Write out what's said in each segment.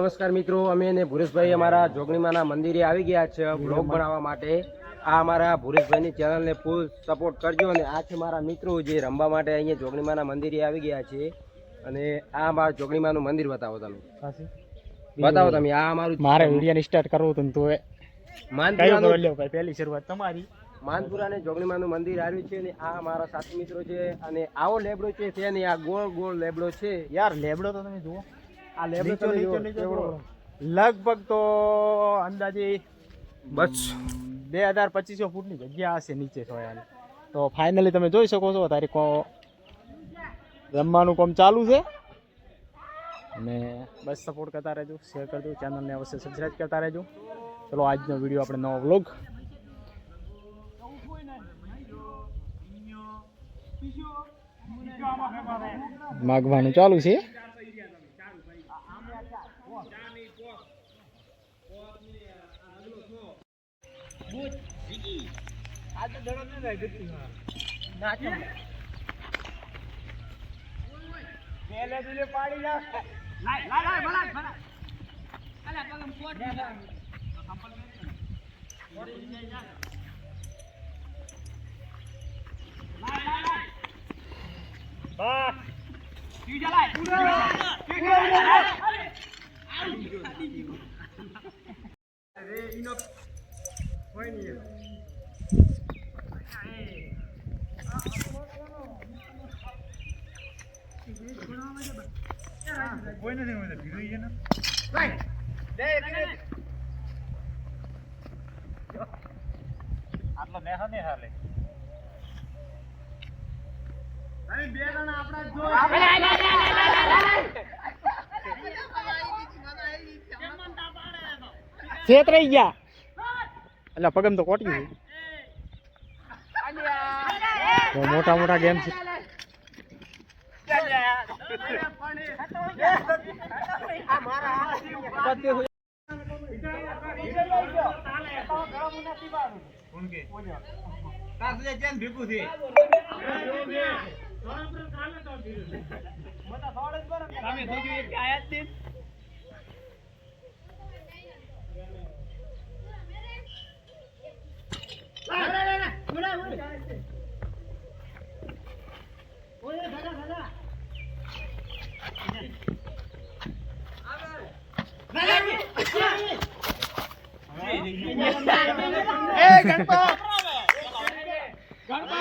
નમસ્કાર મિત્રો, અમે ને ભુરેશભાઈ અમારા જોગણીમાના મંદિરે આવી ગયા છે બ્લોગ બનાવવા માટે। આ અમારા ભુરેશભાઈની ચેનલને ફૂલ સપોર્ટ કરજો। અને આ છે મારા મિત્રો જે રમવા માટે અહીંયા જોગણીમાના મંદિરે આવી ગયા છે। અને આ અમારા જોગણીમાનું મંદિર બતાવો તમે, બતાવો તમે। આ અમારું મારે વિડિયો સ્ટાર્ટ કરવું હતું તો માનપુરાનું ભાઈ પહેલી શરૂઆત તમારી। માનપુરા ને જોગણીમાનું મંદિર આવ્યું છે ને આ અમારા સાથી મિત્રો છે। અને આવો લેબડો છે ને આ ગોળ ગોળ લેબડો છે યાર લેબડો તો તમે જુઓ, આ લેબડો તમે જુઓ, લગભગ તો અંદાજે બસ 2200 ફૂટની જગ્યા હશે નીચે સોયાની। તો ફાઇનલી તમે જોઈ શકો છો તારીખ રમવાનું કામ ચાલુ છે। અને બસ સપોર્ટ કરતા રહેજો, શેર કરજો, ચેનલને અવશ્ય સબસ્ક્રાઈબ કરતા રહેજો। ચલો આજનો વિડીયો આપણે નવો વ્લોગ માગવાનું ચાલુ છે। આટલો મેહો ને હાલે બે જણા આપડા જો સેત રહી ગયા એટલે પગમ તો કોટ્યું છે। મોટા મોટા ગેમ છે।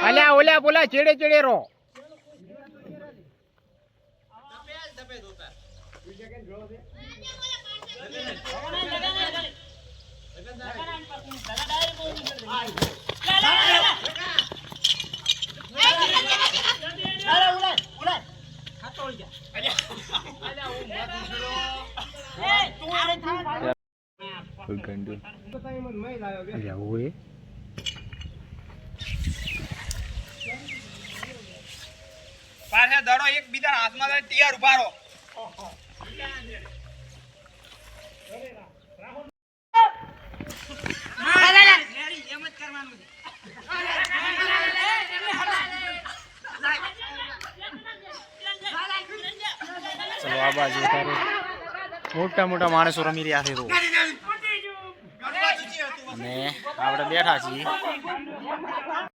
અલ્યા ઓલા બોલા ચેડે ચેડે રો પાછા દડો એક બીજા હાથમાં લઈને તૈયાર ઉભા રહો। ચલો આ બાજુ મોટા મોટા માણસો રમી રહ્યા છે અને આપણે બેઠા છીએ।